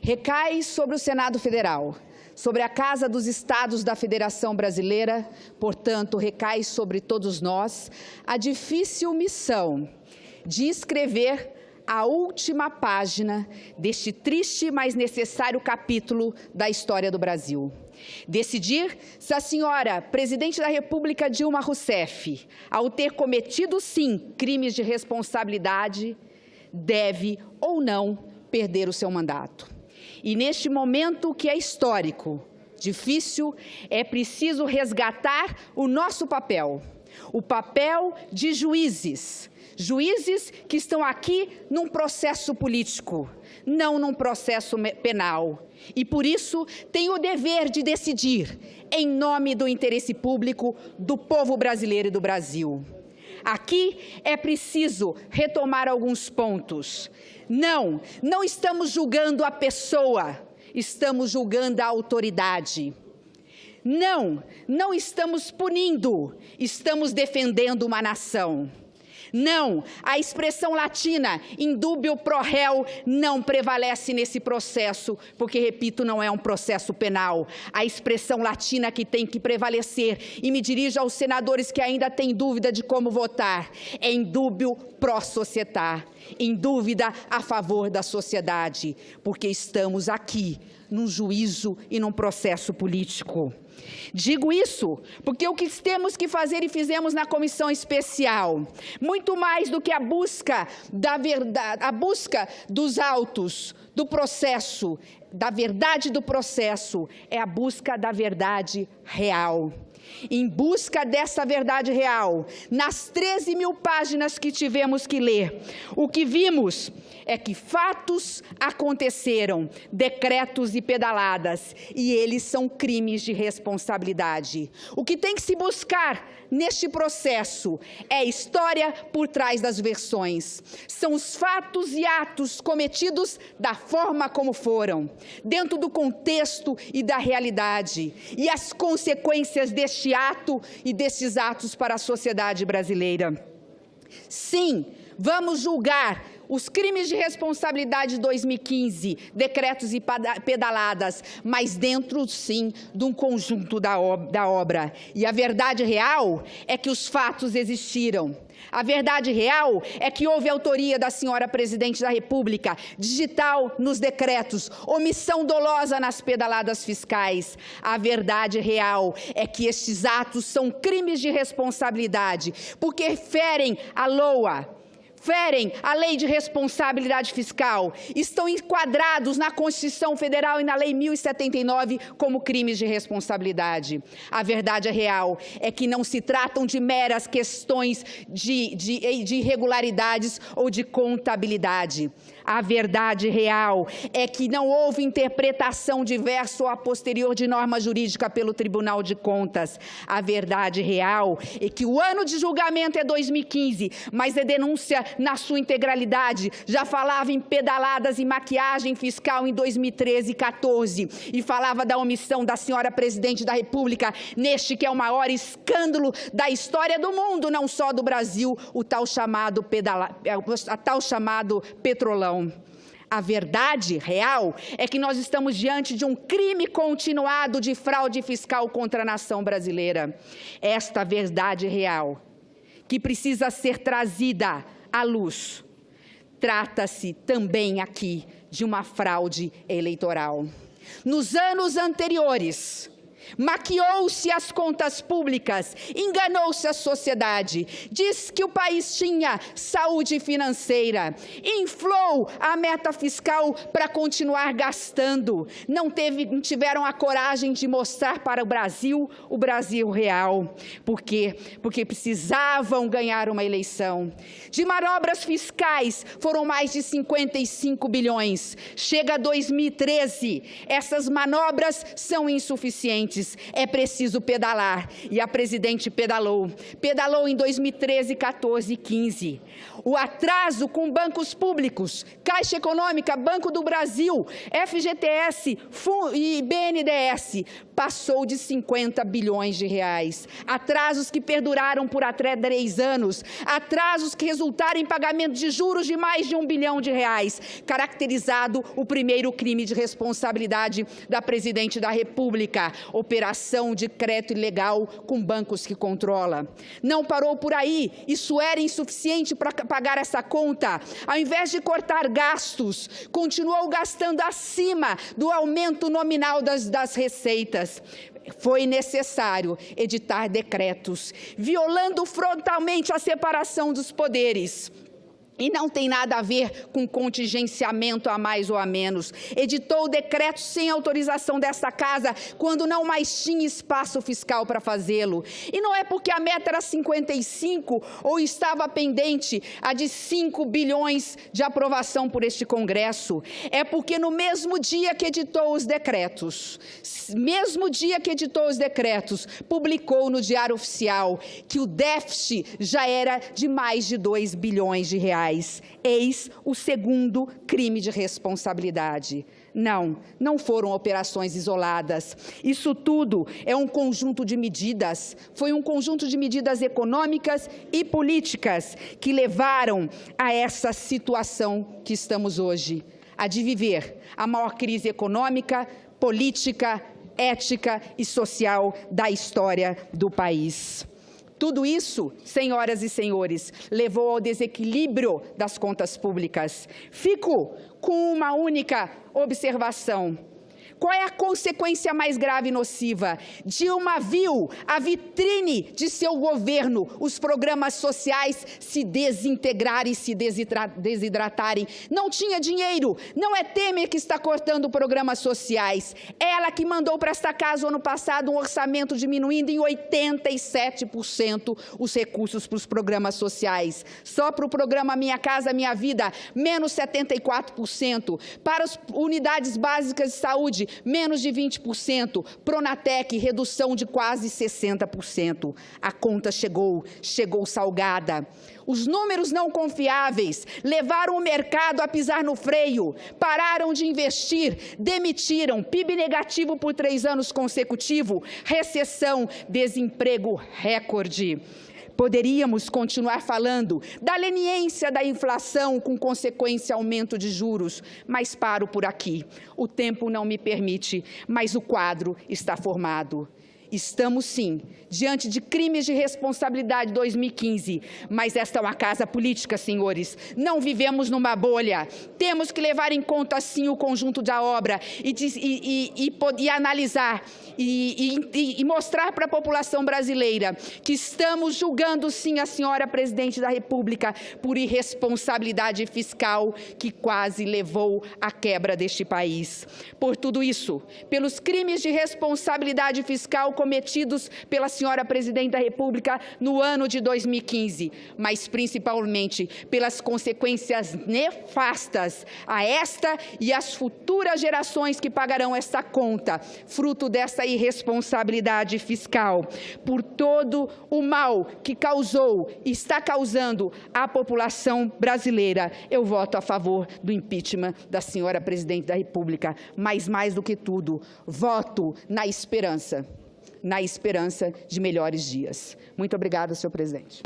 recai sobre o Senado Federal, sobre a Casa dos Estados da Federação Brasileira, portanto, recai sobre todos nós a difícil missão de escrever a última página deste triste, mas necessário capítulo da história do Brasil. Decidir se a senhora Presidente da República Dilma Rousseff, ao ter cometido, sim, crimes de responsabilidade, deve ou não perder o seu mandato. E neste momento que é histórico, difícil, é preciso resgatar o nosso papel, o papel de juízes. Juízes que estão aqui num processo político, não num processo penal. E, por isso, têm o dever de decidir em nome do interesse público do povo brasileiro e do Brasil. Aqui é preciso retomar alguns pontos. Não estamos julgando a pessoa, estamos julgando a autoridade. Não estamos punindo, estamos defendendo uma nação. Não, a expressão latina, indúbio pro réu, não prevalece nesse processo, porque, repito, não é um processo penal. A expressão latina que tem que prevalecer, e me dirijo aos senadores que ainda têm dúvida de como votar, é indúbio pro società, em dúvida a favor da sociedade, porque estamos aqui num juízo e num processo político. Digo isso porque o que temos que fazer e fizemos na comissão especial, muito mais do que a busca da verdade, a busca dos autos, do processo, da verdade do processo, é a busca da verdade real. Em busca dessa verdade real, nas 13.000 páginas que tivemos que ler, o que vimos é que fatos aconteceram, decretos e pedaladas, e eles são crimes de responsabilidade. O que tem que se buscar neste processo é a história por trás das versões. São os fatos e atos cometidos da forma como foram, dentro do contexto e da realidade, e as consequências deste ato e destes atos para a sociedade brasileira. Sim, vamos julgar os crimes de responsabilidade de 2015, decretos e pedaladas, mas dentro, sim, de um conjunto da obra. E a verdade real é que os fatos existiram. A verdade real é que houve autoria da senhora Presidente da República, digital nos decretos, omissão dolosa nas pedaladas fiscais. A verdade real é que estes atos são crimes de responsabilidade, porque ferem a LOA, ferem a Lei de Responsabilidade Fiscal, estão enquadrados na Constituição Federal e na Lei 1079 como crimes de responsabilidade. A verdade real é que não se tratam de meras questões de irregularidades ou de contabilidade. A verdade real é que não houve interpretação diversa ou a posterior de norma jurídica pelo Tribunal de Contas. A verdade real é que o ano de julgamento é 2015, mas a denúncia na sua integralidade já falava em pedaladas e maquiagem fiscal em 2013 e 14 e falava da omissão da senhora Presidente da República neste que é o maior escândalo da história do mundo, não só do Brasil, o tal chamado petrolão. A verdade real é que nós estamos diante de um crime continuado de fraude fiscal contra a nação brasileira. Esta verdade real, que precisa ser trazida à luz, trata-se também aqui de uma fraude eleitoral. Nos anos anteriores, maquiou-se as contas públicas, enganou-se a sociedade, disse que o país tinha saúde financeira, inflou a meta fiscal para continuar gastando, não tiveram a coragem de mostrar para o Brasil real. Por quê? Porque precisavam ganhar uma eleição. De manobras fiscais foram mais de 55 bilhões. Chega 2013, essas manobras são insuficientes. É preciso pedalar, e a Presidente pedalou em 2013, 14 e 15. O atraso com bancos públicos, Caixa Econômica, Banco do Brasil, FGTS e BNDES, passou de 50 bilhões de reais. Atrasos que perduraram por até 3 anos, atrasos que resultaram em pagamento de juros de mais de R$1 bilhão, caracterizado o primeiro crime de responsabilidade da Presidente da República, operação de crédito ilegal com bancos que controla. Não parou por aí, isso era insuficiente para pagar essa conta. Ao invés de cortar gastos, continuou gastando acima do aumento nominal das receitas. Foi necessário editar decretos, violando frontalmente a separação dos poderes. E não tem nada a ver com contingenciamento a mais ou a menos. Editou decretos sem autorização desta casa, quando não mais tinha espaço fiscal para fazê-lo. E não é porque a meta era 55 ou estava pendente a de 5 bilhões de aprovação por este Congresso. É porque no mesmo dia que editou os decretos, publicou no Diário Oficial que o déficit já era de mais de 2 bilhões de reais. Eis o segundo crime de responsabilidade. Não foram operações isoladas. Isso tudo é um conjunto de medidas, foi um conjunto de medidas econômicas e políticas que levaram a essa situação que estamos hoje, a de viver a maior crise econômica, política, ética e social da história do país. Tudo isso, senhoras e senhores, levou ao desequilíbrio das contas públicas. Fico com uma única observação. Qual é a consequência mais grave e nociva? Dilma viu a vitrine de seu governo, os programas sociais, se desintegrarem e se desidratarem. Não tinha dinheiro, não é Temer que está cortando programas sociais. Ela que mandou para esta casa, ano passado, um orçamento diminuindo em 87% os recursos para os programas sociais. Só para o programa Minha Casa Minha Vida, menos 74%. Para as unidades básicas de saúde, menos de 20%, Pronatec, redução de quase 60%. A conta chegou salgada. Os números não confiáveis levaram o mercado a pisar no freio, pararam de investir, demitiram, PIB negativo por 3 anos consecutivos, recessão, desemprego recorde. Poderíamos continuar falando da leniência da inflação com consequência aumento de juros, mas paro por aqui. O tempo não me permite, mas o quadro está formado. Estamos, sim, diante de crimes de responsabilidade 2015, mas esta é uma casa política, senhores. Não vivemos numa bolha. Temos que levar em conta, sim, o conjunto da obra e analisar e mostrar para a população brasileira que estamos julgando, sim, a senhora Presidente da República por irresponsabilidade fiscal que quase levou à quebra deste país. Por tudo isso, pelos crimes de responsabilidade fiscal cometidos pela senhora Presidente da República no ano de 2015, mas principalmente pelas consequências nefastas a esta e às futuras gerações que pagarão esta conta, fruto dessa irresponsabilidade fiscal, por todo o mal que causou e está causando à população brasileira. Eu voto a favor do impeachment da senhora Presidente da República, mas mais do que tudo, voto na esperança de melhores dias. Muito obrigada, senhor presidente.